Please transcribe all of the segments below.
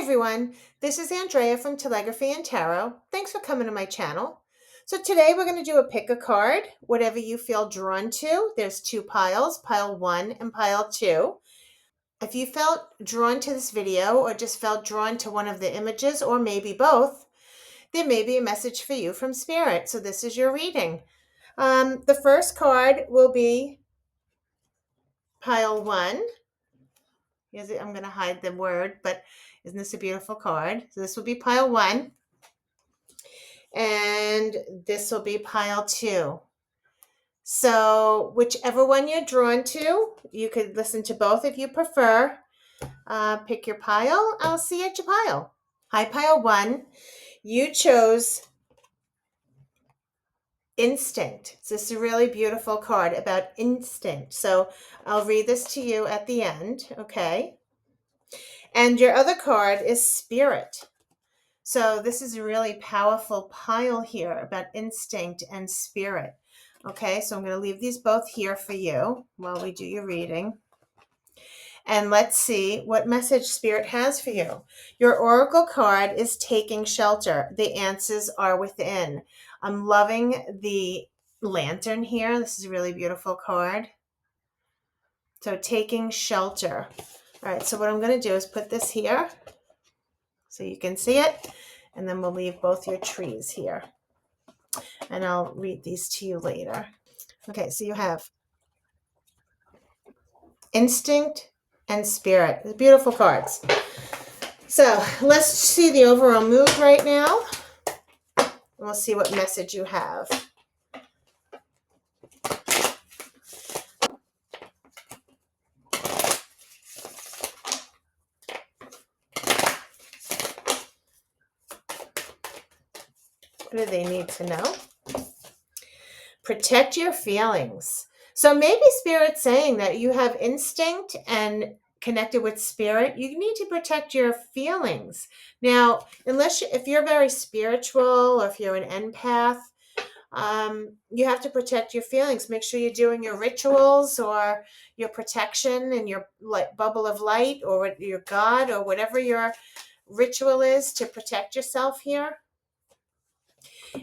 everyone, this is Andrea from Telegraphy and Tarot. Thanks for coming to my channel. So today we're going to do a pick a card, whatever you feel drawn to. There's two piles, pile 1 and pile 2. If you felt drawn to this video or just felt drawn to one of the images or maybe both, there may be a message for you from Spirit. So this is your reading. The first card will be pile 1. I'm going to hide the word, but isn't this a beautiful card? So this will be pile 1. And this will be pile 2. So whichever one you're drawn to, you could listen to both if you prefer. Pick your pile. I'll see you at your pile. Hi, pile 1. You chose instinct. So this is a really beautiful card about instinct. So I'll read this to you at the end, okay? And your other card is spirit. So this is a really powerful pile here about instinct and spirit. Okay, so I'm going to leave these both here for you while we do your reading. And let's see what message Spirit has for you. Your oracle card is taking shelter. The answers are within. I'm loving the lantern here. This is a really beautiful card. So taking shelter. All right, so what I'm going to do is put this here so you can see it. And then we'll leave both your trees here. And I'll read these to you later. Okay, so you have instinct and spirit. Beautiful cards. So let's see the overall mood right now. And we'll see what message you have. What do they need to know? Protect your feelings. So maybe Spirit's saying that you have instinct and connected with spirit. You need to protect your feelings. Now, if you're very spiritual or if you're an empath, you have to protect your feelings. Make sure you're doing your rituals or your protection and your bubble of light or your God or whatever your ritual is to protect yourself here.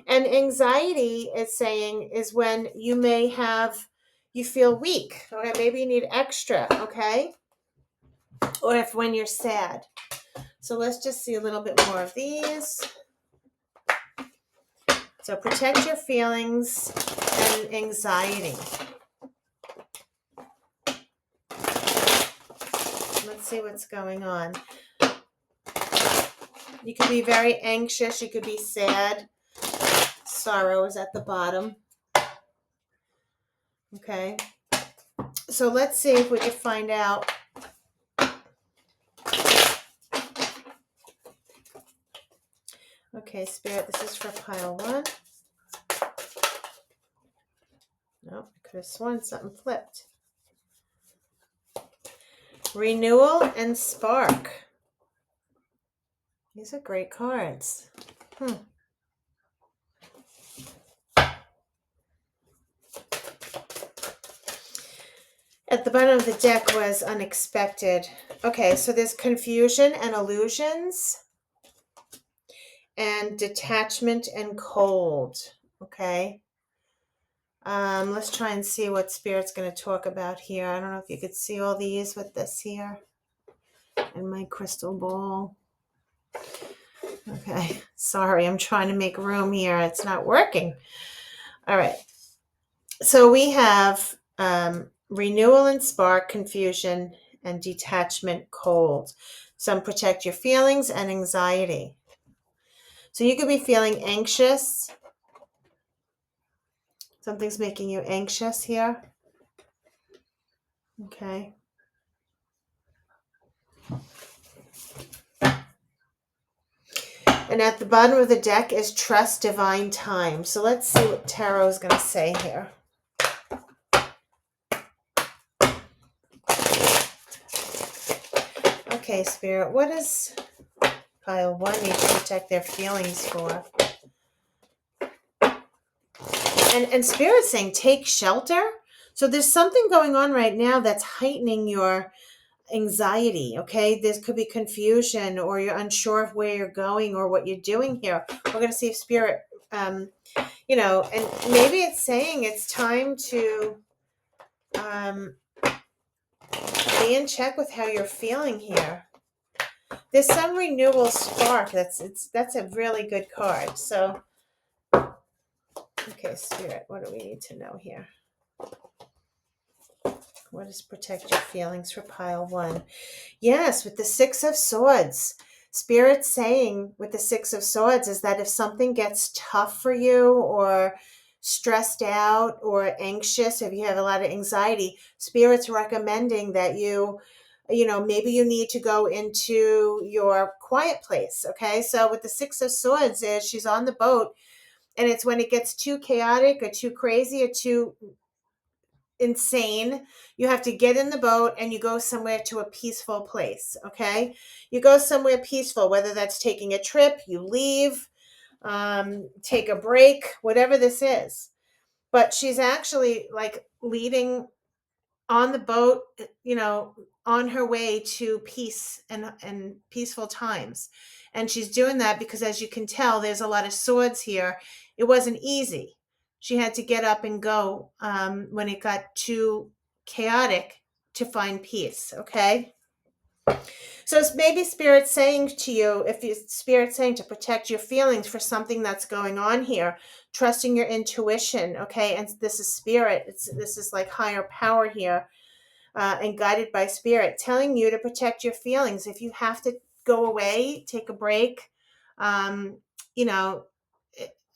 And anxiety is when you feel weak, okay? Maybe you need extra, okay? Or when you're sad. So let's just see a little bit more of these. So protect your feelings and anxiety. Let's see what's going on. You could be very anxious. You could be sad. Sorrow is at the bottom. Okay. So let's see if we can find out. Okay, Spirit, this is for pile 1. Nope, I could have sworn something flipped. Renewal and spark. These are great cards. At the bottom of the deck was unexpected. Okay, so there's confusion and illusions and detachment and cold. Okay. Let's try and see what Spirit's going to talk about here. I don't know if you could see all these with this here and my crystal ball. Okay, sorry, I'm trying to make room here. It's not working. All right. So we have renewal and spark, confusion, and detachment, cold. Some protect your feelings and anxiety. So you could be feeling anxious. Something's making you anxious here. Okay. And at the bottom of the deck is trust divine time. So let's see what Tarot is going to say here. Okay, Spirit, what does pile 1 need to protect their feelings for? And Spirit's saying take shelter. So there's something going on right now that's heightening your anxiety. Okay, there could be confusion, or you're unsure of where you're going or what you're doing here. We're going to see if spirit, and maybe it's saying it's time to be in check with how you're feeling here. There's some renewal spark. That's a really good card. So, okay, spirit, what do we need to know here? What is protect your feelings for pile one? Yes, with the Six of Swords. Spirit saying with the Six of Swords is that if something gets tough for you, or stressed out or anxious, if you have a lot of anxiety, Spirit's recommending that maybe you need to go into your quiet place. Okay, so with the Six of Swords is she's on the boat, and it's when it gets too chaotic or too crazy or too insane, you have to get in the boat and you go somewhere to a peaceful place. Okay, you go somewhere peaceful, whether that's taking a trip, you leave, take a break, whatever this is. But she's actually like leading on the boat, on her way to peace and peaceful times. And she's doing that because, as you can tell, there's a lot of swords here. It wasn't easy. She had to get up and go when it got too chaotic to find peace. Okay. So it's maybe spirit saying to you, if you spirit saying to protect your feelings for something that's going on here, trusting your intuition. Okay. And this is spirit. This is like higher power here, and guided by spirit, telling you to protect your feelings. If you have to go away, take a break, um, you know,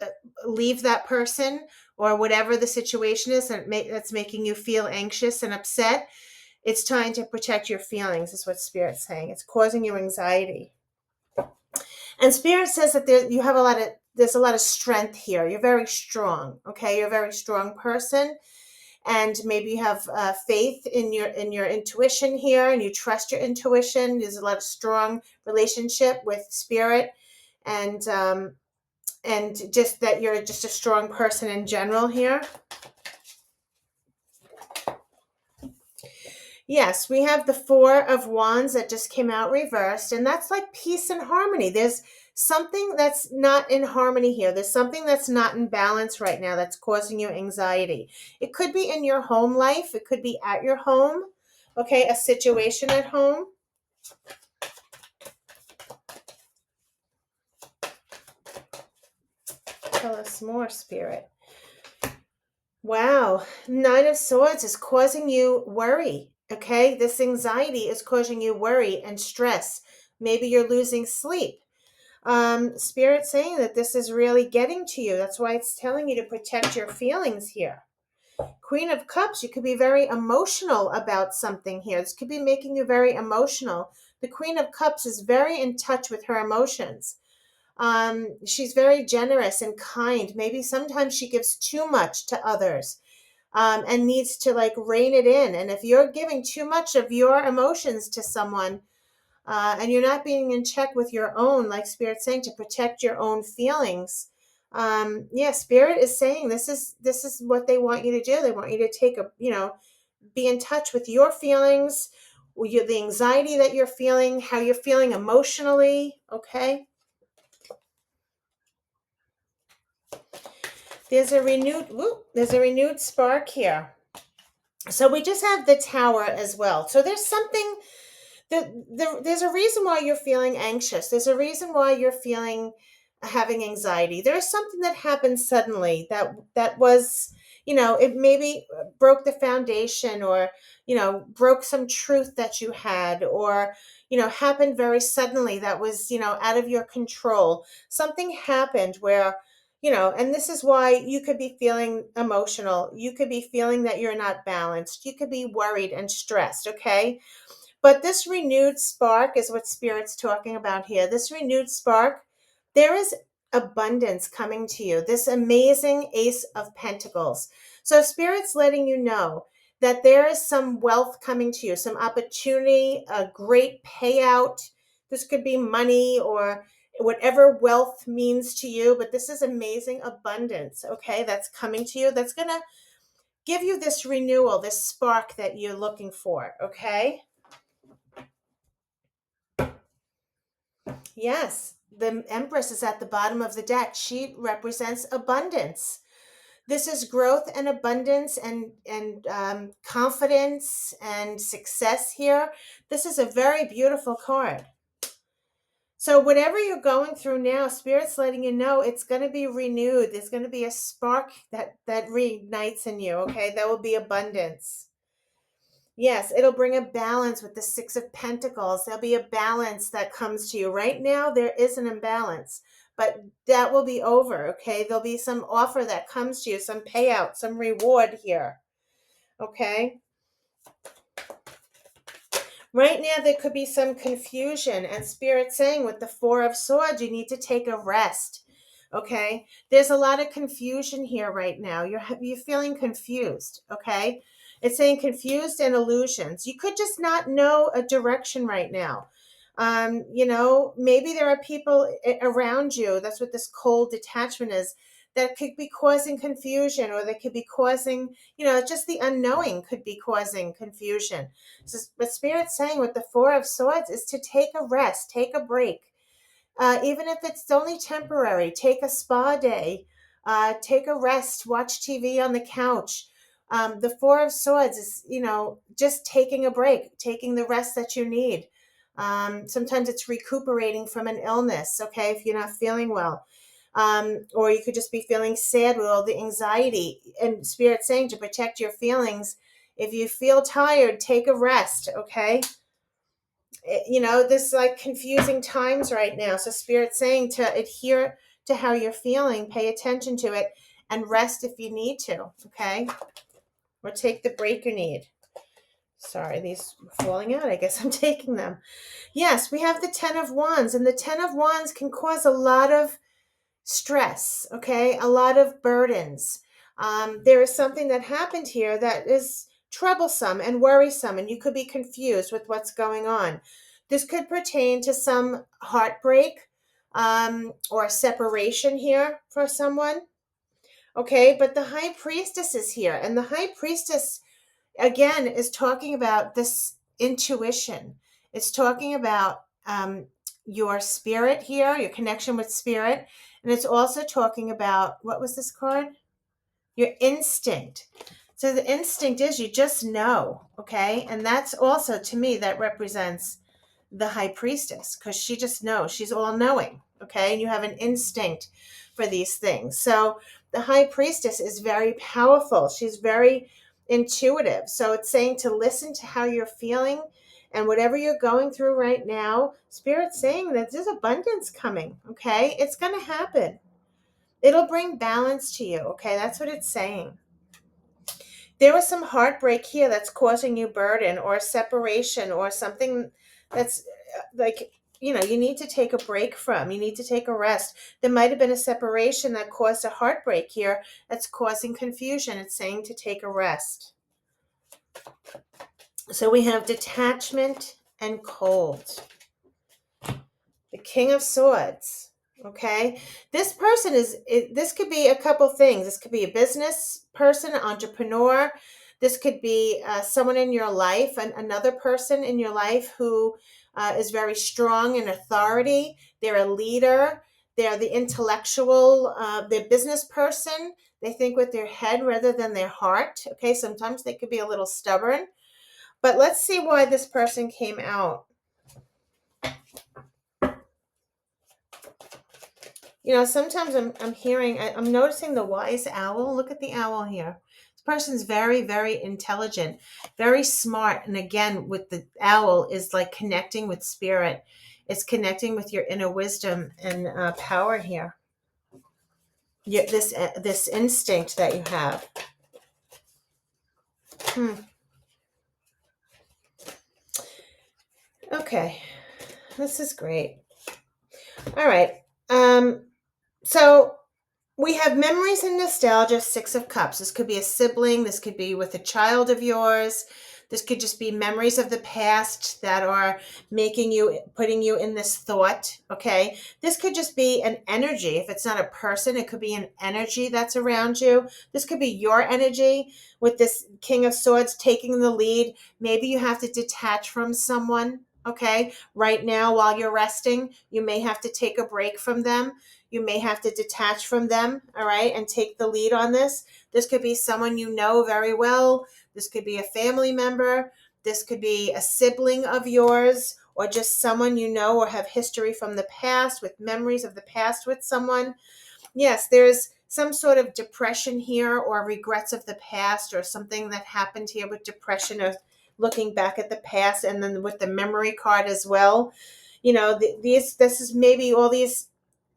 uh, leave that person or whatever the situation is that's making you feel anxious and upset, it's time to protect your feelings, is what Spirit's saying. It's causing you anxiety. And Spirit says that there's a lot of strength here. You're very strong. Okay, you're a very strong person, and maybe you have faith in your intuition here, and you trust your intuition. There's a lot of strong relationship with Spirit, and just that you're just a strong person in general here. Yes, we have the Four of Wands that just came out reversed, and that's like peace and harmony. There's something that's not in harmony here. There's something that's not in balance right now that's causing you anxiety. It could be in your home life. It could be at your home. Okay, a situation at home. Tell us more, Spirit. Wow, Nine of Swords is causing you worry. Okay, this anxiety is causing you worry and stress. Maybe you're losing sleep. Spirit saying that this is really getting to you. That's why it's telling you to protect your feelings here. Queen of Cups, you could be very emotional about something here. This could be making you very emotional. The Queen of Cups is very in touch with her emotions. She's very generous and kind. Maybe sometimes she gives too much to others, and needs to like rein it in. And if you're giving too much of your emotions to someone, and you're not being in check with your own, like Spirit's saying, to protect your own feelings. Spirit is saying this is what they want you to do. They want you to be in touch with your feelings, the anxiety that you're feeling, how you're feeling emotionally. Okay. There's a renewed spark here. So we just have the Tower as well. So there's something there's a reason why you're feeling anxious. There's a reason why you're feeling having anxiety. There's something that happened suddenly that was, it maybe broke the foundation, or broke some truth that you had, or happened very suddenly that was out of your control. Something happened where and this is why you could be feeling emotional. You could be feeling that you're not balanced. You could be worried and stressed. Okay, but this renewed spark is what Spirit's talking about here. This renewed spark, there is abundance coming to you. This amazing Ace of Pentacles. So Spirit's letting you know that there is some wealth coming to you, some opportunity, a great payout. This could be money or whatever wealth means to you, but this is amazing abundance, okay, that's coming to you. That's going to give you this renewal, this spark that you're looking for, okay? Yes, the Empress is at the bottom of the deck. She represents abundance. This is growth and abundance and confidence and success here. This is a very beautiful card. So whatever you're going through now, Spirit's letting you know it's going to be renewed. There's going to be a spark that reignites in you. Okay, that will be abundance. Yes, it'll bring a balance with the Six of Pentacles. There'll be a balance that comes to you. Right now, there is an imbalance, but that will be over, okay? There'll be some offer that comes to you, some payout, some reward here, okay? Right now, there could be some confusion, and Spirit saying with the Four of Swords, you need to take a rest, okay? There's a lot of confusion here right now. You're feeling confused, okay? It's saying confused and illusions. You could just not know a direction right now. Maybe there are people around you. That's what this cold detachment is. That could be causing confusion, or they could be causing, just the unknowing could be causing confusion. So, but Spirit's saying with the Four of Swords is to take a rest, take a break. Even if it's only temporary, take a spa day, take a rest, watch TV on the couch. The Four of Swords is, just taking a break, taking the rest that you need. Sometimes it's recuperating from an illness, okay, if you're not feeling well. Or you could just be feeling sad with all the anxiety. And Spirit saying to protect your feelings, if you feel tired, take a rest, okay? This like confusing times right now. So Spirit's saying to adhere to how you're feeling, pay attention to it, and rest if you need to, okay? Or take the break you need. Sorry, these are falling out. I guess I'm taking them. Yes, we have the Ten of Wands, and the Ten of Wands can cause a lot of stress, okay? A lot of burdens. There is something that happened here that is troublesome and worrisome, and you could be confused with what's going on. This could pertain to some heartbreak or separation here for someone, okay? But the High Priestess is here, and the High Priestess, again, is talking about this intuition. It's talking about your spirit here, your connection with spirit. And it's also talking about, what was this card? Your instinct. So the instinct is you just know, okay? And that's also, to me, that represents the High Priestess, because she just knows. She's all knowing, okay? And you have an instinct for these things. So the High Priestess is very powerful. She's very intuitive. So it's saying to listen to how you're feeling, and whatever you're going through right now, Spirit's saying that there's abundance coming, okay? It's going to happen. It'll bring balance to you, okay? That's what it's saying. There was some heartbreak here that's causing you burden or separation or something that's like, you need to take a break from. You need to take a rest. There might have been a separation that caused a heartbreak here that's causing confusion. It's saying to take a rest. So we have detachment and cold. The King of Swords. Okay, this person this could be a couple things. This could be a business person, entrepreneur. This could be someone in your life, another person in your life who is very strong in authority. They're a leader. They're the intellectual, they're business person. They think with their head rather than their heart. Okay, sometimes they could be a little stubborn. But let's see why this person came out. Sometimes I'm noticing the wise owl. Look at the owl here. This person's very, very intelligent, very smart. And again, with the owl is like connecting with spirit. It's connecting with your inner wisdom and power here. This instinct that you have. Okay, this is great. All right. So we have memories and nostalgia, Six of Cups. This could be a sibling. This could be with a child of yours. This could just be memories of the past that are putting you in this thought, okay? This could just be an energy. If it's not a person, it could be an energy that's around you. This could be your energy with this King of Swords taking the lead. Maybe you have to detach from someone, Okay. Right now, while you're resting, you may have to take a break from them. You may have to detach from them. All right. And take the lead on this. This could be someone you know very well. This could be a family member. This could be a sibling of yours, or just someone you know or have history from the past, with memories of the past with someone. Yes, there's some sort of depression here, or regrets of the past, or something that happened here with depression, or looking back at the past, and then with the memory card as well. This is maybe all these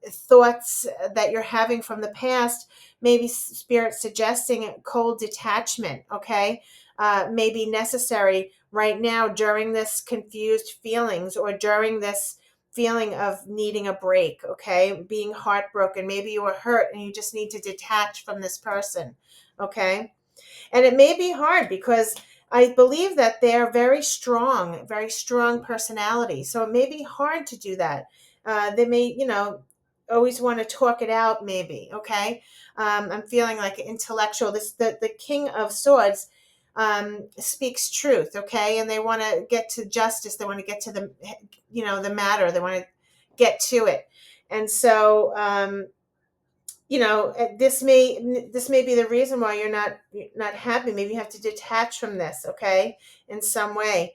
thoughts that you're having from the past, maybe spirit suggesting cold detachment. Okay. May be necessary right now during this confused feelings, or during this feeling of needing a break. Okay. Being heartbroken, maybe you were hurt and you just need to detach from this person. Okay. And it may be hard because I believe that they're very strong personality. So it may be hard to do that. They may, always want to talk it out, maybe. Okay. I'm feeling like intellectual. The King of Swords speaks truth. Okay. And they want to get to justice. They want to get to the matter. They want to get to it. And so, this may be the reason why you're not happy. Maybe you have to detach from this. Okay. In some way,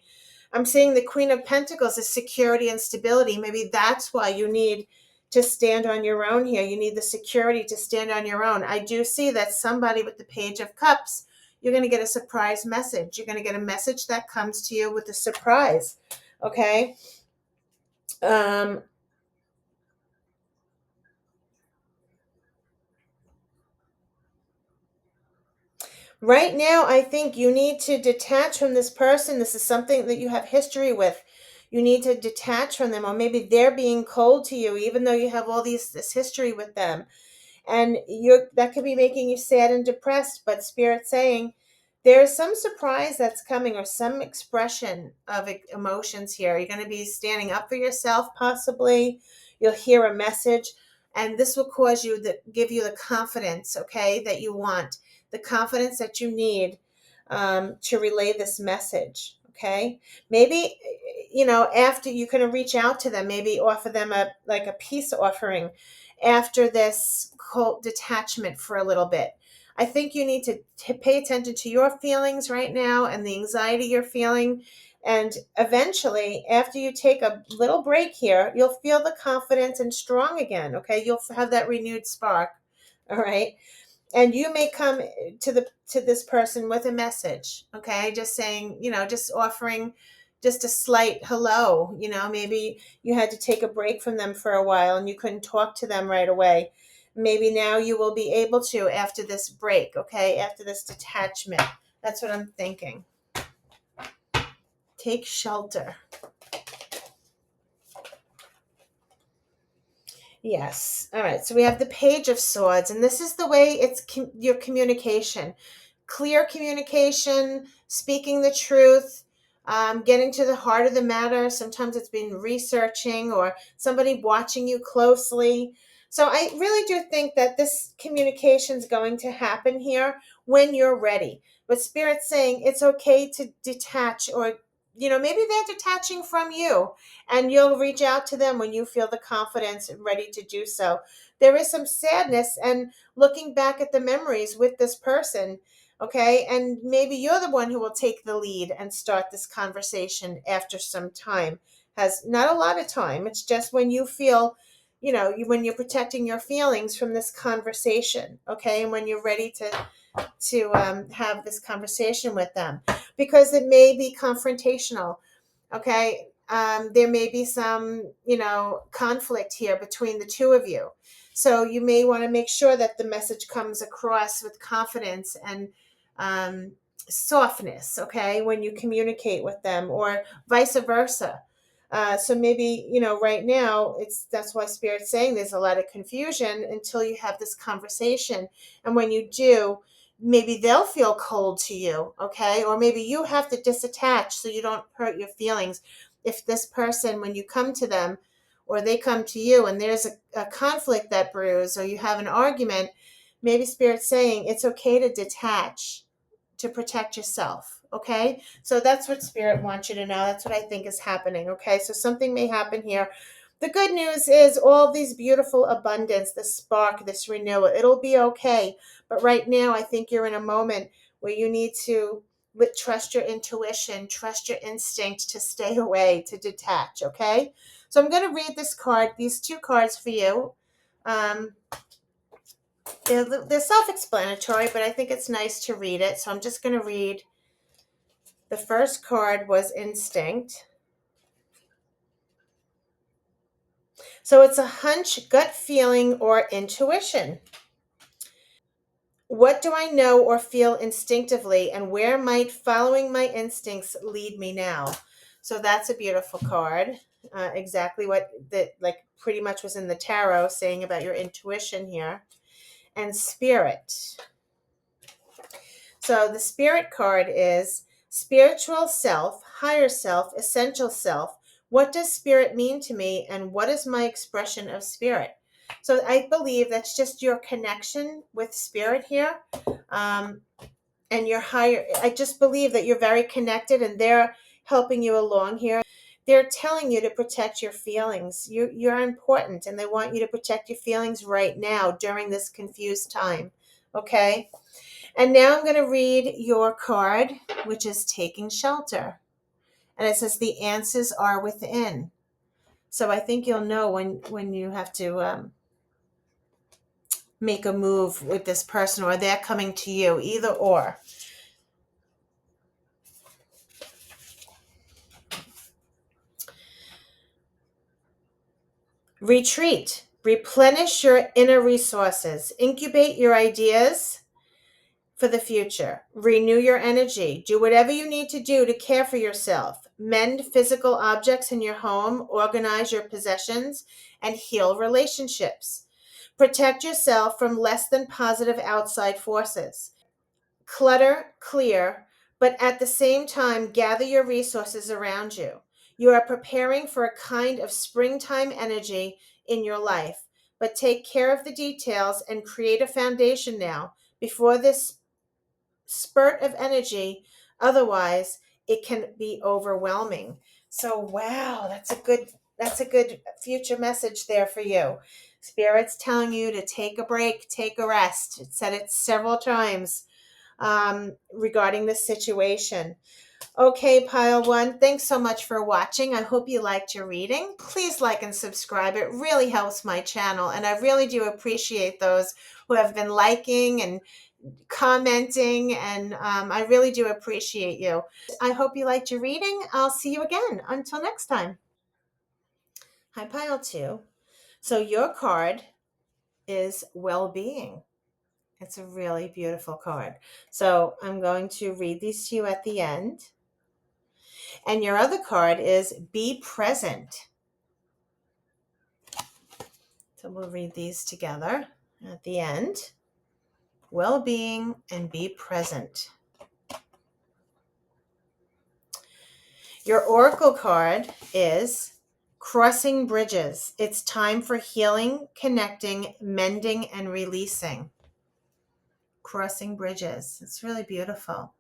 I'm seeing the Queen of Pentacles is security and stability. Maybe that's why you need to stand on your own here. You need the security to stand on your own. I do see that somebody with the Page of Cups, you're going to get a surprise message. You're going to get a message that comes to you with a surprise. Okay. um Right now, I think you need to detach from this person. This is something that you have history with. You need to detach from them, or maybe they're being cold to you, even though you have all this history with them. And that could be making you sad and depressed. But Spirit saying there's some surprise that's coming, or some expression of emotions here. You're going to be standing up for yourself, possibly. You'll hear a message, and this will cause you to give you the confidence, okay, that you want, the confidence that you need, to relay this message. Okay. Maybe, after, you can reach out to them, maybe offer them a peace offering after this cold detachment for a little bit. I think you need to pay attention to your feelings right now, and the anxiety you're feeling. And eventually, after you take a little break here, you'll feel the confidence and strong again. Okay. You'll have that renewed spark. All right. And you may come to this person with a message. Okay. Just saying, just offering just a slight hello. Maybe you had to take a break from them for a while and you couldn't talk to them right away. Maybe now you will be able to after this break. Okay. After this detachment. That's what I'm thinking. Take shelter. Yes. All right. So we have the Page of Swords, and this is the way it's your communication. Clear communication, speaking the truth, getting to the heart of the matter. Sometimes it's been researching, or somebody watching you closely. So I really do think that this communication is going to happen here when you're ready. But Spirit's saying it's okay to detach, or maybe they're detaching from you, and you'll reach out to them when you feel the confidence and ready to do so. There is some sadness and looking back at the memories with this person. Okay. And maybe you're the one who will take the lead and start this conversation after some time. Has not a lot of time. It's just when you feel, when you're protecting your feelings from this conversation. Okay. And when you're ready to have this conversation with them, because it may be confrontational. Okay. There may be some, conflict here between the two of you. So you may want to make sure that the message comes across with confidence and softness, okay, when you communicate with them, or vice versa. So maybe, right now, that's why Spirit's saying there's a lot of confusion until you have this conversation. And when you do, maybe they'll feel cold to you, okay? Or maybe you have to disattach so you don't hurt your feelings. If this person, when you come to them, or they come to you, and there's a conflict that brews, or you have an argument, maybe Spirit's saying it's okay to detach, to protect yourself. Okay, so that's what Spirit wants you to know. That's what I think is happening. Okay, so something may happen here. The good news is all these beautiful abundance, this spark, this renewal, it'll be okay. But right now, I think you're in a moment where you need to trust your intuition, trust your instinct to stay away, to detach. Okay, so I'm going to read this card, these two cards for you. Um, they're self-explanatory, but I think it's nice to read it. So I'm just going to read. The first card was instinct. So it's a hunch, gut feeling, or intuition. What do I know or feel instinctively, and where might following my instincts lead me now? So that's a beautiful card. Exactly what that like pretty much was in the tarot saying about your intuition here. And spirit. So the spirit card is spiritual self, higher self, essential self. What does spirit mean to me, and what is my expression of spirit? So I believe that's just your connection with spirit here. Um, and your higher, I just believe that you're very connected and they're helping you along here. They're telling you to protect your feelings. You're important and they want you to protect your feelings right now during this confused time. Okay? And now I'm going to read your card, which is taking shelter. And it says the answers are within. So I think you'll know when you have to make a move with this person or they're coming to you, either or. Retreat. Replenish your inner resources. Incubate your ideas for the future. Renew your energy. Do whatever you need to do to care for yourself. Mend physical objects in your home, organize your possessions, and heal relationships. Protect yourself from less than positive outside forces. Clutter, clear, but at the same time, gather your resources around you. You are preparing for a kind of springtime energy in your life, but take care of the details and create a foundation now before this spurt of energy. Otherwise, it can be overwhelming. So, wow, that's a good future message there for you. Spirit's telling you to take a break, take a rest. It said it several times regarding this situation. Okay, pile one, thanks so much for watching. I hope you liked your reading. Please like and subscribe. It really helps my channel, and I really do appreciate those who have been liking and commenting, and I really do appreciate you. I hope you liked your reading. I'll see you again. Until next time. Hi, pile two. So your card is well-being. It's a really beautiful card. So I'm going to read these to you at the end. And your other card is be present. So we'll read these together at the end. Well-being and be present. Your oracle card is crossing bridges. It's time for healing, connecting, mending, and releasing. Crossing bridges. It's really beautiful.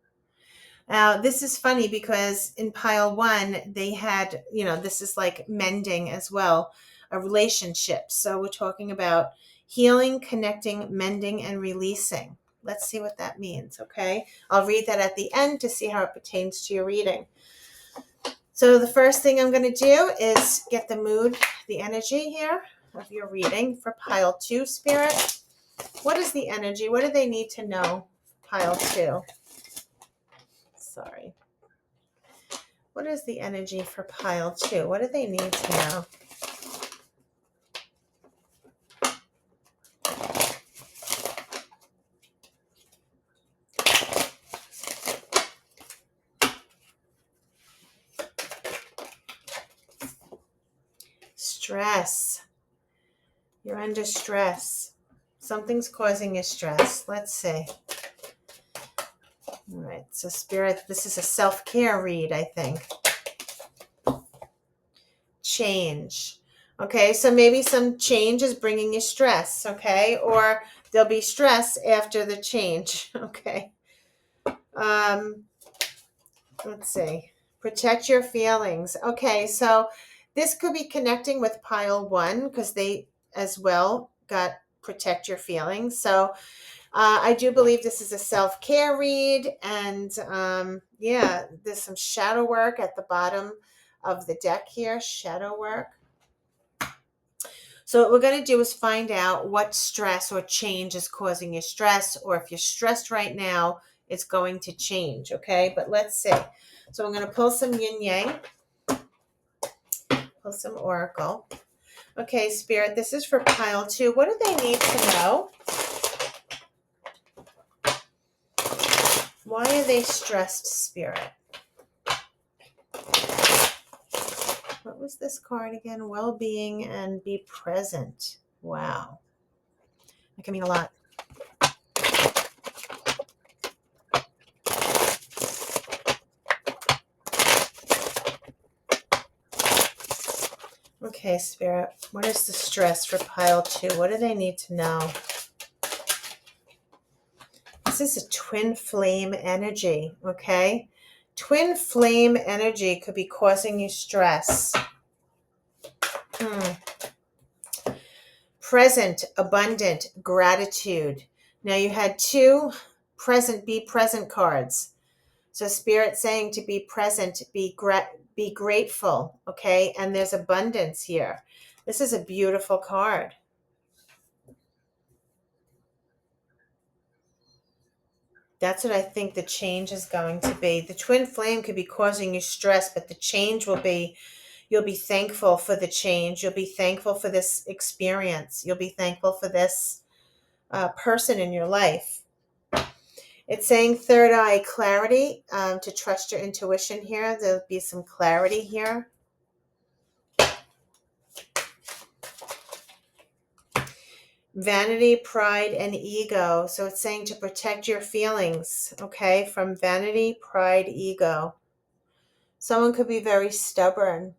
Now, this is funny because in pile one, they had, this is like mending as well, a relationship. So we're talking about healing, connecting, mending, and releasing. Let's see what that means, okay? I'll read that at the end to see how it pertains to your reading. So the first thing I'm going to do is get the mood, the energy here of your reading for pile two, Spirit. What is the energy? What do they need to know, pile two? Sorry. What is the energy for pile two? What do they need to know? Stress. You're under stress. Something's causing you stress. Let's see. All right. So Spirit, this is a self-care read, I think. Change. Okay, so maybe some change is bringing you stress, okay? Or there'll be stress after the change, okay? Let's see. Protect your feelings. Okay, so this could be connecting with pile one because they as well got protect your feelings. So I do believe this is a self-care read, and yeah, there's some shadow work at the bottom of the deck here, shadow work. So what we're going to do is find out what stress or change is causing you stress, or if you're stressed right now, it's going to change, okay? But let's see. So I'm going to pull some yin yang, pull some oracle. Okay, Spirit, this is for pile two. What do they need to know? Why are they stressed, Spirit? What was this card again? Well-being and be present. Wow. That can mean a lot. Okay, Spirit, what is the stress for pile two? What do they need to know? This is a twin flame energy, okay? Twin flame energy could be causing you stress. Present, abundant, gratitude. Now you had two present, be present cards. So Spirit saying to be present, be grateful, okay? And there's abundance here. This is a beautiful card. That's what I think the change is going to be. The twin flame could be causing you stress, but the change will be, you'll be thankful for the change. You'll be thankful for this experience. You'll be thankful for this person in your life. It's saying third eye clarity, to trust your intuition here. There'll be some clarity here. Vanity, pride, and ego. So it's saying to protect your feelings, okay, from vanity, pride, ego. Someone could be very stubborn.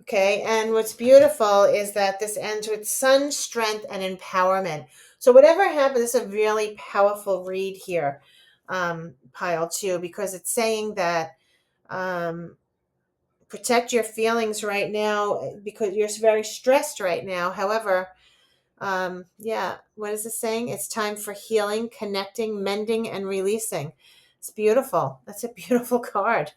Okay, and what's beautiful is that this ends with sun, strength, and empowerment. So whatever happens, it's a really powerful read here, pile two, because it's saying that protect your feelings right now because you're very stressed right now. However, yeah, what is it saying? It's time for healing, connecting, mending, and releasing. It's beautiful. That's a beautiful card.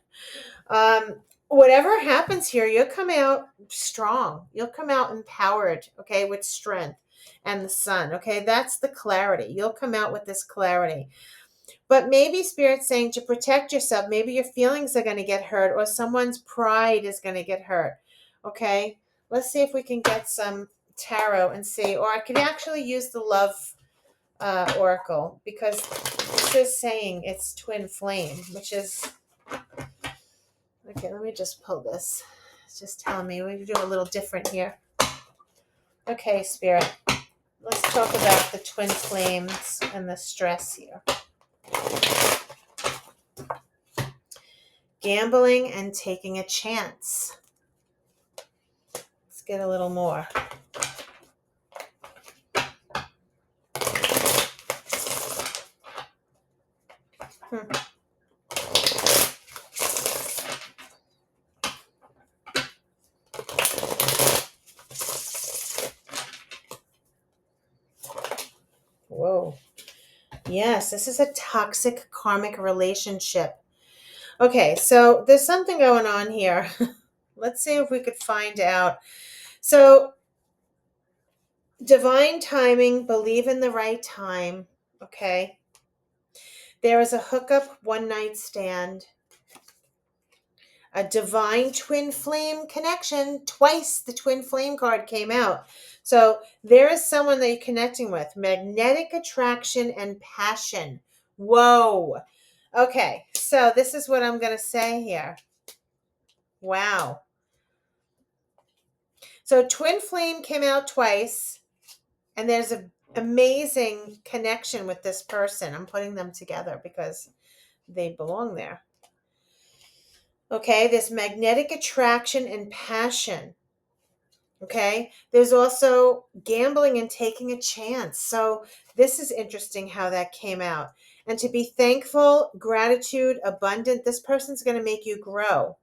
Whatever happens here, you'll come out strong. You'll come out empowered, okay, with strength and the sun, okay? That's the clarity. You'll come out with this clarity. But maybe Spirit's saying to protect yourself, maybe your feelings are going to get hurt or someone's pride is going to get hurt, okay? Let's see if we can get some tarot and see, or I could actually use the love oracle because this is saying it's twin flame, which is... Okay, let me just pull this. It's just telling me we do a little different here. Okay, Spirit. Let's talk about the twin flames and the stress here. Gambling and taking a chance. Let's get a little more. Whoa. Yes, this is a toxic karmic relationship. Okay, so there's something going on here. Let's see if we could find out. So, divine timing, believe in the right time, okay? There is a hookup, one night stand, a divine twin flame connection. Twice the twin flame card came out. So there is someone that you're connecting with. Magnetic attraction and passion. Whoa. Okay, so this is what I'm going to say here. Wow. So twin flame came out twice, and there's an amazing connection with this person. I'm putting them together because they belong there. Okay, this magnetic attraction and passion. Okay. There's also gambling and taking a chance. So this is interesting how that came out. And to be thankful, gratitude, abundant, this person's going to make you grow.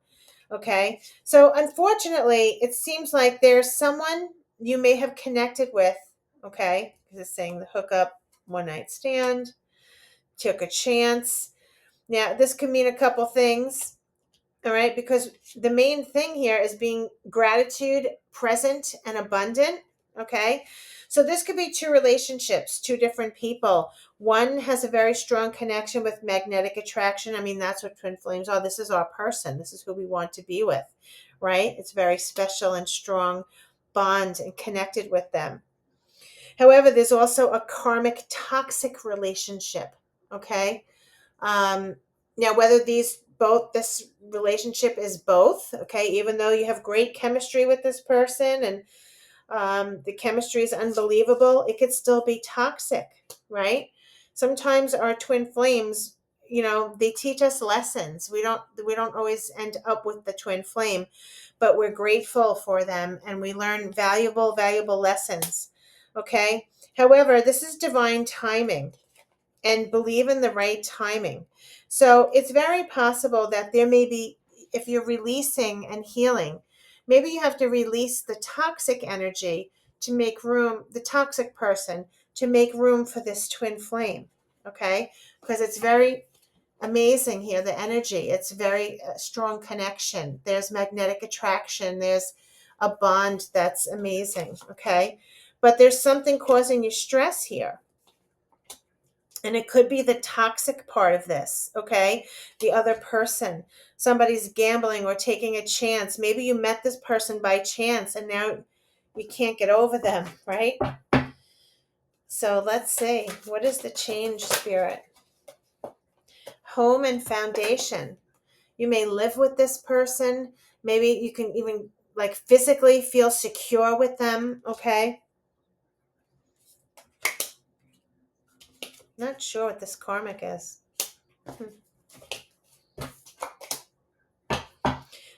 Okay. So unfortunately, it seems like there's someone you may have connected with. Okay. Because it's saying the hookup, one night stand, took a chance. Now, this could mean a couple things. All right, because the main thing here is being gratitude, present, and abundant. Okay, so this could be two relationships, two different people. One has a very strong connection with magnetic attraction. I mean, that's what twin flames are. This is our person, this is who we want to be with, right? It's very special and strong bond and connected with them. However, there's also a karmic toxic relationship. Okay, um, now, whether this relationship is both, okay, even though you have great chemistry with this person and the chemistry is unbelievable, it could still be toxic, right? Sometimes our twin flames, they teach us lessons. We don't always end up with the twin flame, but we're grateful for them and we learn valuable lessons. Okay. However, this is divine timing and believe in the right timing. So it's very possible that there may be, if you're releasing and healing, maybe you have to release the toxic energy to make room, the toxic person, to make room for this twin flame. Okay? Because it's very amazing here, the energy. It's very strong connection. There's magnetic attraction. There's a bond that's amazing. Okay? But there's something causing you stress here, and it could be the toxic part of this, okay? The other person. Somebody's gambling or taking a chance. Maybe you met this person by chance and now you can't get over them, right? So let's see. What is the change, Spirit? Home and foundation. You may live with this person. Maybe you can even like physically feel secure with them, okay? Not sure what this karmic is.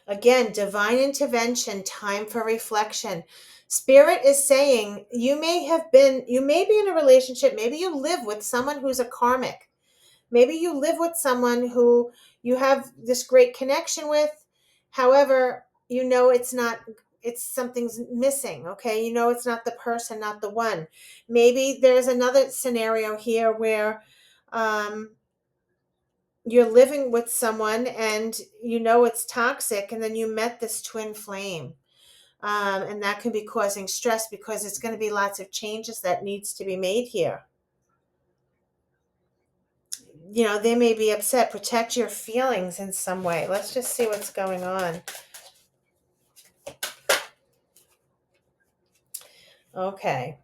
Again, divine intervention, time for reflection. Spirit is saying you may be in a relationship, maybe you live with someone who's a karmic. Maybe you live with someone who you have this great connection with. However, it's something's missing, okay? It's not the person, not the one. Maybe there's another scenario here where um, you're living with someone and it's toxic, and then you met this twin flame, and that can be causing stress because it's going to be lots of changes that needs to be made here. They may be upset. Protect your feelings in some way. Let's just see what's going on. Okay,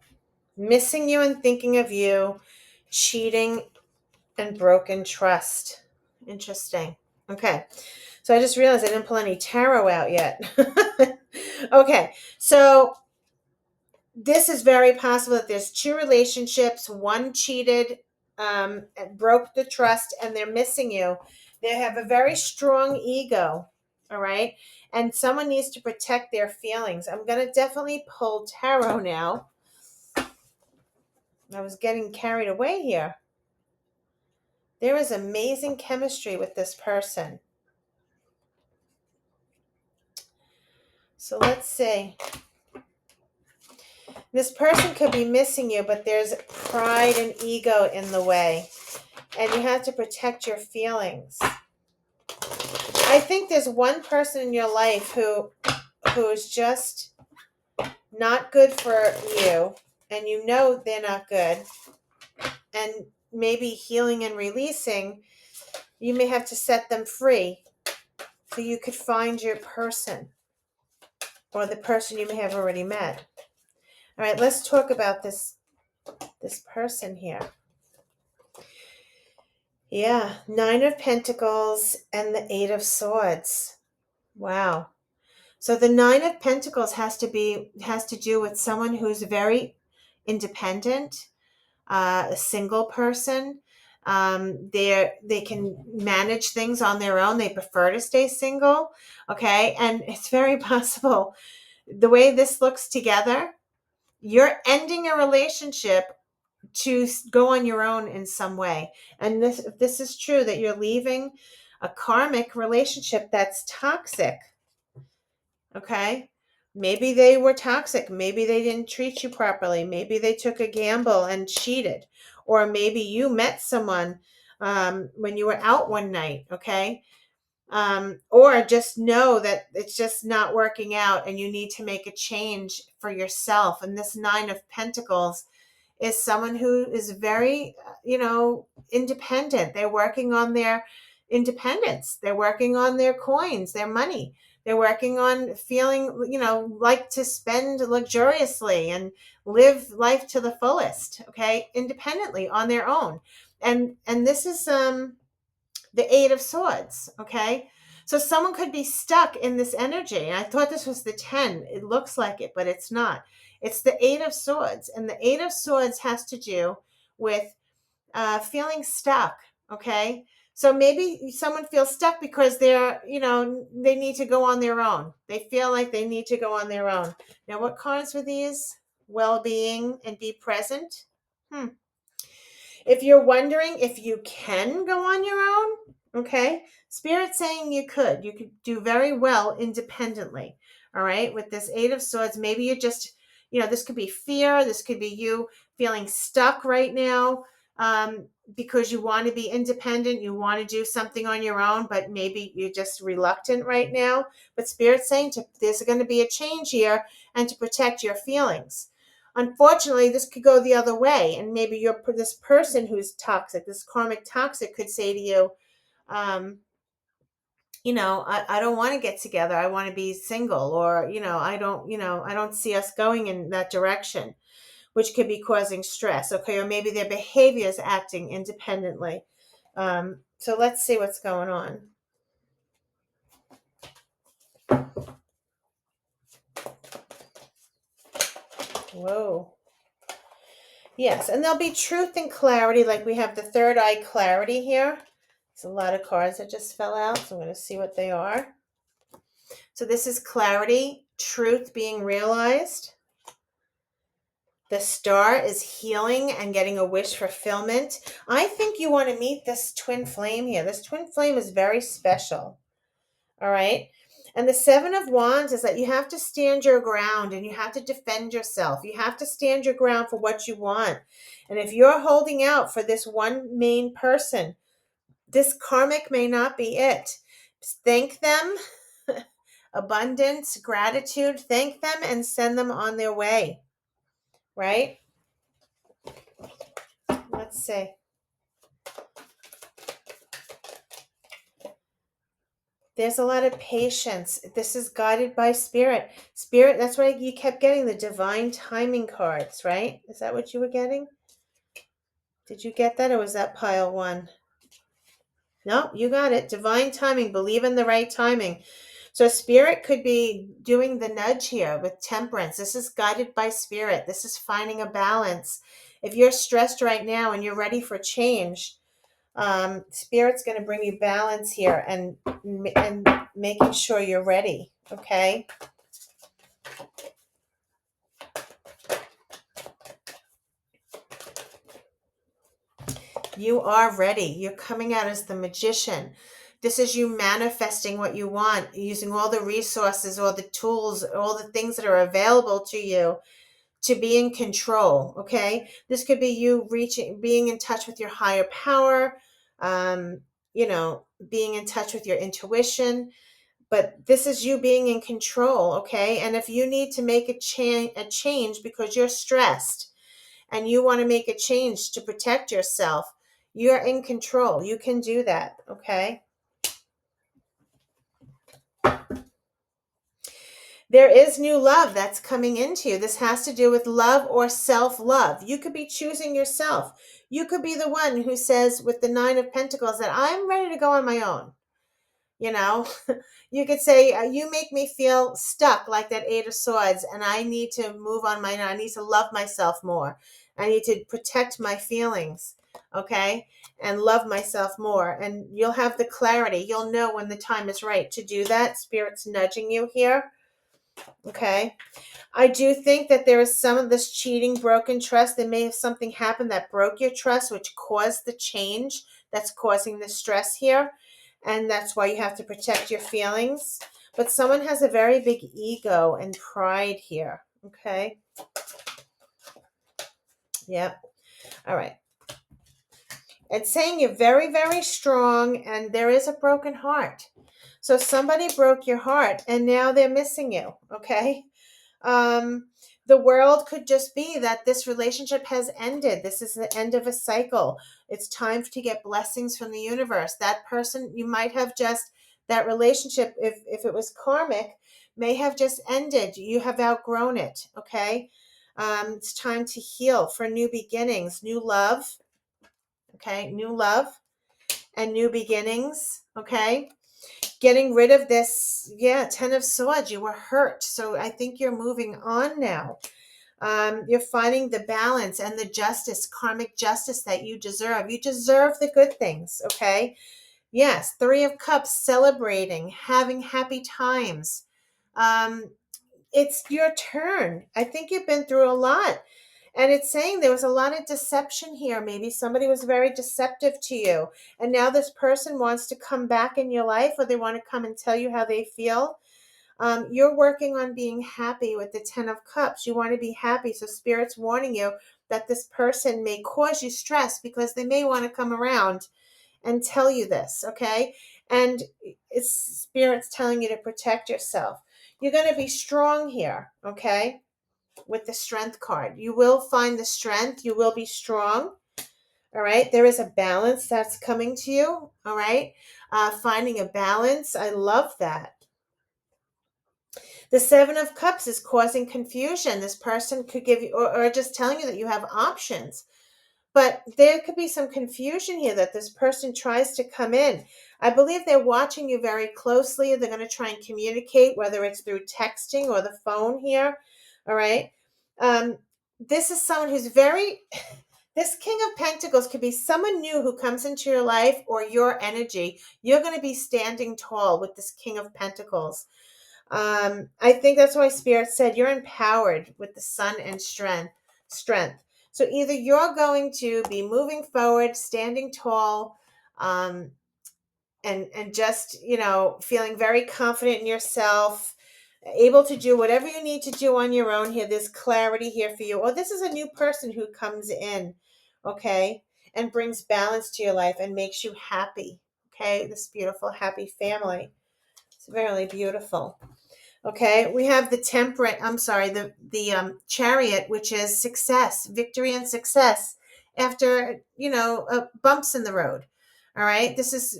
missing you and thinking of you, cheating and broken trust. Interesting. Okay, so I just realized I didn't pull any tarot out yet. Okay, so this is very possible that there's two relationships. One cheated, and broke the trust, and they're missing you. They have a very strong ego, all right? And someone needs to protect their feelings. I'm going to definitely pull tarot now. I was getting carried away here. There is amazing chemistry with this person. So let's see. This person could be missing you, but there's pride and ego in the way. And you have to protect your feelings. I think there's one person in your life who's just not good for you, and they're not good. And maybe healing and releasing, you may have to set them free so you could find your person or the person you may have already met. All right, let's talk about this person here. Yeah, 9 of Pentacles and the 8 of Swords. Wow. So the 9 of Pentacles has to do with someone who's very independent, a single person. They can manage things on their own. They prefer to stay single. Okay, and it's very possible the way this looks together, you're ending a relationship to go on your own in some way. And if this is true, that you're leaving a karmic relationship that's toxic, okay? Maybe they were toxic. Maybe they didn't treat you properly. Maybe they took a gamble and cheated. Or maybe you met someone when you were out one night, okay? Or just know that it's just not working out and you need to make a change for yourself. And this Nine of Pentacles is someone who is very, independent. They're working on their independence. They're working on their coins, their money. They're working on feeling, like to spend luxuriously and live life to the fullest, okay, independently on their own. And this is the Eight of Swords, okay? So someone could be stuck in this energy. I thought this was the 10. It looks like it, but it's not. It's the Eight of Swords. And the Eight of Swords has to do with feeling stuck, okay? So maybe someone feels stuck because they need to go on their own. They feel like they need to go on their own. Now, what cards were these? Well-being and be present. If you're wondering if you can go on your own, okay, Spirit's saying you could. You could do very well independently, all right? With this Eight of Swords, maybe you just, this could be fear. This could be you feeling stuck right now because you want to be independent. You want to do something on your own, but maybe you're just reluctant right now. But Spirit's saying there's going to be a change here and to protect your feelings. Unfortunately, this could go the other way, and maybe this person who's toxic, this karmic toxic, could say to you, I don't want to get together. I want to be single, or I don't see us going in that direction, which could be causing stress. Okay, or maybe their behavior is acting independently. So let's see what's going on. Whoa. Yes, and there'll be truth and clarity, like we have the third eye clarity here. There's a lot of cards that just fell out, so I'm going to see what they are. So this is clarity, truth being realized. The Star is healing and getting a wish fulfillment. I think you want to meet this twin flame here. This twin flame is very special. All right. And the Seven of Wands is that you have to stand your ground and you have to defend yourself. You have to stand your ground for what you want. And if you're holding out for this one main person, this karmic may not be it. Thank them, abundance, gratitude, thank them and send them on their way, right? Let's see. There's a lot of patience. This is guided by Spirit. Spirit, that's why you kept getting the divine timing cards, right? Is that what you were getting? Did you get that, or was that pile one? No, you got it. Divine timing. Believe in the right timing. So Spirit could be doing the nudge here with Temperance. This is guided by Spirit. This is finding a balance. If you're stressed right now and you're ready for change, Spirit's going to bring you balance here and making sure you're ready. Okay. You are ready. You're coming out as the Magician. This is you manifesting what you want, using all the resources, all the tools, all the things that are available to you to be in control. Okay. This could be you being in touch with your higher power, being in touch with your intuition. But this is you being in control, okay? And if you need to make a change because you're stressed and you want to make a change to protect yourself, you're in control. You can do that, okay? There is new love that's coming into you. This has to do with love or self-love. You could be choosing yourself. You could be the one who says with the Nine of Pentacles that I'm ready to go on my own. You could say, you make me feel stuck like that Eight of Swords, and I need to move on I need to love myself more. I need to protect my feelings, okay? And love myself more. And you'll have the clarity. You'll know when the time is right to do that. Spirit's nudging you here. Okay. I do think that there is some of this cheating, broken trust. There may have something happen that broke your trust, which caused the change that's causing the stress here. And that's why you have to protect your feelings. But someone has a very big ego and pride here. Okay. Yep. All right. It's saying you're very, very strong and there is a broken heart. So somebody broke your heart and now they're missing you. Okay. Um, the world could just be that this relationship has ended. This is the end of a cycle. It's time to get blessings from the universe. That person, you might have just, that relationship, if it was karmic, may have just ended. You have outgrown it. Okay. It's time to heal for new beginnings, new love. Okay. New love and new beginnings. Okay. Getting rid of this, yeah, 10 of swords. You were hurt. So I think you're moving on now. You're finding the balance and the justice, karmic justice that you deserve. You deserve the good things, okay? Yes, Three of Cups, celebrating, having happy times. Um, it's your turn. I think you've been through a lot. And it's saying there was a lot of deception here. Maybe somebody was very deceptive to you. And now this person wants to come back in your life, or they want to come and tell you how they feel. You're working on being happy with the 10 of Cups. You want to be happy. So Spirit's warning you that this person may cause you stress because they may want to come around and tell you this, okay? And it's Spirit's telling you to protect yourself. You're going to be strong here, okay? With the Strength card. You will find the strength. You will be strong. All right. There is a balance that's coming to you. All right. Finding a balance. I love that. The Seven of Cups is causing confusion. This person could give you, or just telling you that you have options. But there could be some confusion here that this person tries to come in. I believe they're watching you very closely. They're going to try and communicate, whether it's through texting or the phone here. All right. This is someone who's very, this King of Pentacles could be someone new who comes into your life or your energy. You're going to be standing tall with this King of Pentacles. I think that's why Spirit said you're empowered with the sun and strength. So either you're going to be moving forward, standing tall, and just, feeling very confident in yourself, able to do whatever you need to do on your own here. There's clarity here for you. Or this is a new person who comes in, okay, and brings balance to your life and makes you happy. Okay, this beautiful, happy family. It's really beautiful. Okay, we have the chariot, which is success, victory and success after, bumps in the road. All right, this is,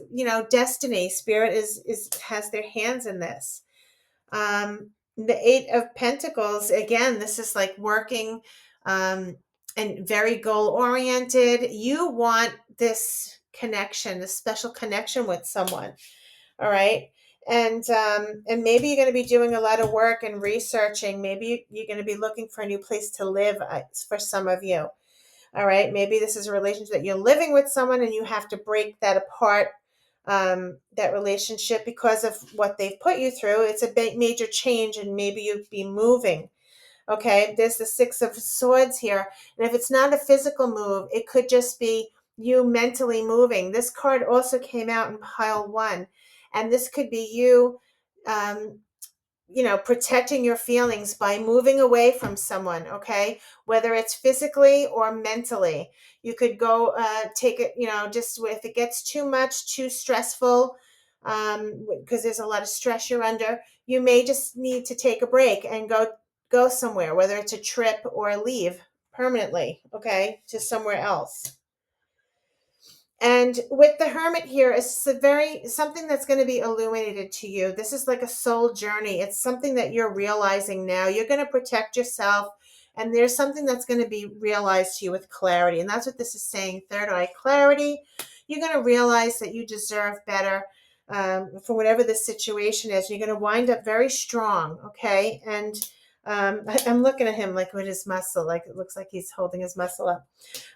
destiny. Spirit is has their hands in this. The Eight of Pentacles, again, this is like working and very goal oriented. You want this connection, this special connection with someone. All right. And maybe you're going to be doing a lot of work and researching. Maybe you're going to be looking for a new place to live for some of you. All right. Maybe this is a relationship that you're living with someone and you have to break that apart, that relationship, because of what they've put you through. It's a big, major change, and maybe you'd be moving. Okay, there's the Six of Swords here. And if it's not a physical move, it could just be you mentally moving. This card also came out in pile one. And this could be you, um, protecting your feelings by moving away from someone, okay? Whether it's physically or mentally. You could go take it, just if it gets too much, too stressful, because there's a lot of stress you're under, you may just need to take a break and go somewhere, whether it's a trip or leave permanently, okay, to somewhere else. And with the Hermit here, it's something that's going to be illuminated to you. This is like a soul journey. It's something that you're realizing now. You're going to protect yourself, and there's something that's going to be realized to you with clarity. And that's what this is saying. Third eye clarity. You're going to realize that you deserve better for whatever the situation is. You're going to wind up very strong, okay? And I'm looking at him like with his muscle, like it looks like he's holding his muscle up.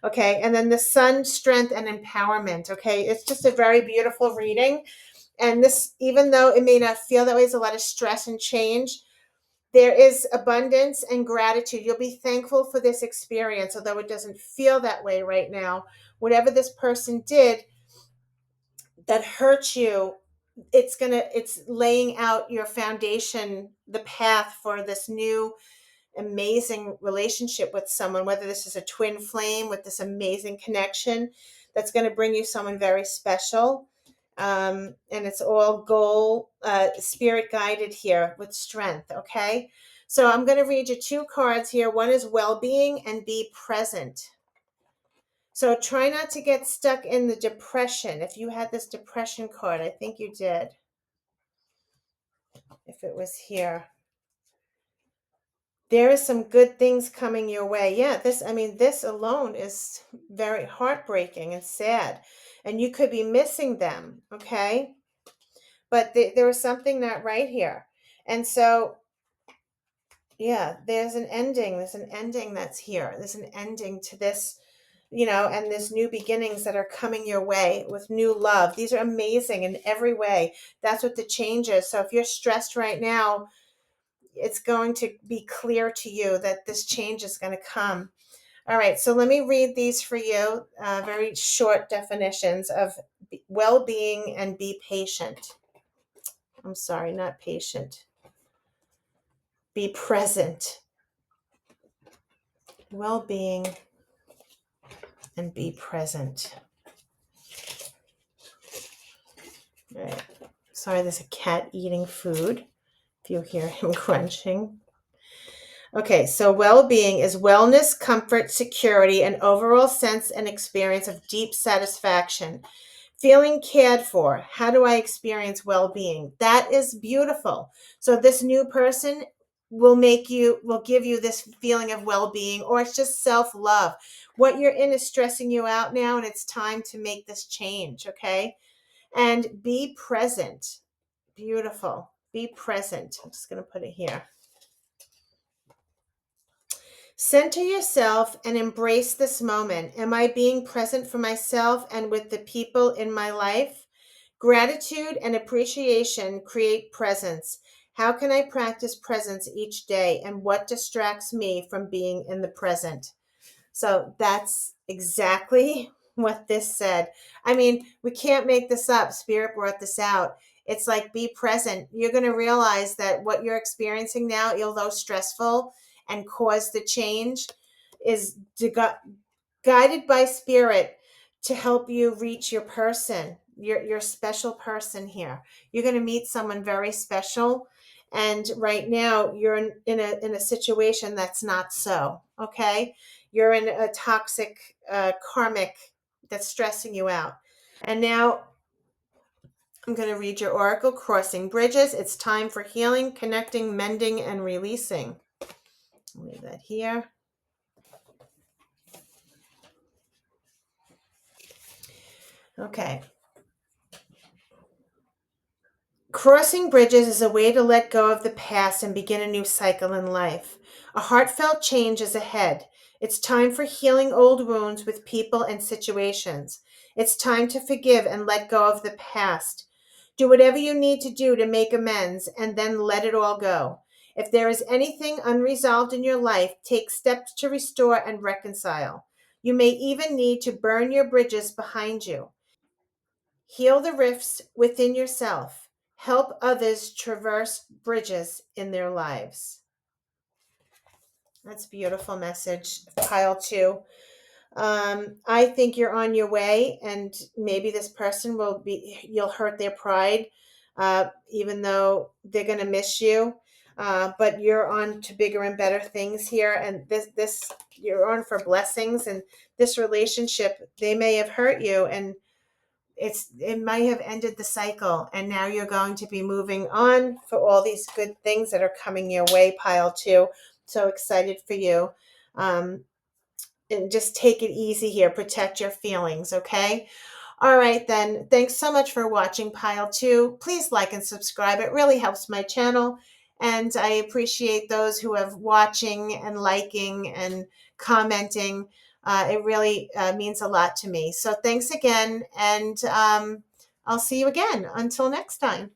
Okay, and then the sun, strength, and empowerment. Okay, it's just a very beautiful reading. And this, even though it may not feel that way, it's a lot of stress and change. There is abundance and gratitude. You'll be thankful for this experience, although it doesn't feel that way right now. Whatever this person did that hurt you, it's laying out your foundation, the path for this new amazing relationship with someone, whether this is a twin flame with this amazing connection that's going to bring you someone very special. And it's all goal, spirit guided here with strength. Okay. So I'm going to read you two cards here. One is well-being and be present. So try not to get stuck in the depression. If you had this depression card, I think you did. If it was here, there is some good things coming your way. Yeah, this alone is very heartbreaking and sad, and you could be missing them. Okay, but there was something not right here, and so yeah, there's an ending. There's an ending that's here. There's an ending to this, and there's new beginnings that are coming your way with new love. These are amazing in every way. That's what the change is. So if you're stressed right now, it's going to be clear to you that this change is going to come. All right, so let me read these for you. Very short definitions of well-being and be patient. I'm sorry, not patient. Be present. Well-being and be present. All right. Sorry, there's a cat eating food. If you hear him crunching. Okay, so well-being is wellness, comfort, security, and overall sense and experience of deep satisfaction. Feeling cared for. How do I experience well-being? That is beautiful. So this new person will give you this feeling of well-being, or it's just self-love. What you're in is stressing you out now, and it's time to make this change, okay? And be present. Beautiful. Be present. I'm just going to put it here. Center yourself and embrace this moment. Am I being present for myself and with the people in my life? Gratitude and appreciation create presence. How can I practice presence each day, and what distracts me from being in the present? So that's exactly what this said. I mean, we can't make this up. Spirit brought this out. It's like, be present. You're going to realize that what you're experiencing now, although stressful and cause the change, is guided by spirit to help you reach your person, your special person here. You're going to meet someone very special, and right now you're in a situation that's not so. Okay, you're in a toxic karmic that's stressing you out. And now I'm going to read your oracle. Crossing bridges. It's time for healing, connecting, mending, and releasing. I'll leave that here. Okay. Crossing bridges is a way to let go of the past and begin a new cycle in life. A heartfelt change is ahead. It's time for healing old wounds with people and situations. It's time to forgive and let go of the past. Do whatever you need to do to make amends and then let it all go. If there is anything unresolved in your life, take steps to restore and reconcile. You may even need to burn your bridges behind you. Heal the rifts within yourself. Help others traverse bridges in their lives. That's a beautiful message. Pile two. I think you're on your way, and maybe this person you'll hurt their pride, even though they're going to miss you. But you're on to bigger and better things here, and you're on for blessings. And this relationship, they may have hurt you, and it might have ended the cycle, and now you're going to be moving on for all these good things that are coming your way. Pile two. So excited for you. And just take it easy here. Protect your feelings, okay? All right, then. Thanks so much for watching Pile 2. Please like and subscribe. It really helps my channel. And I appreciate those who have watching and liking and commenting. It really means a lot to me. So thanks again. And I'll see you again. Until next time.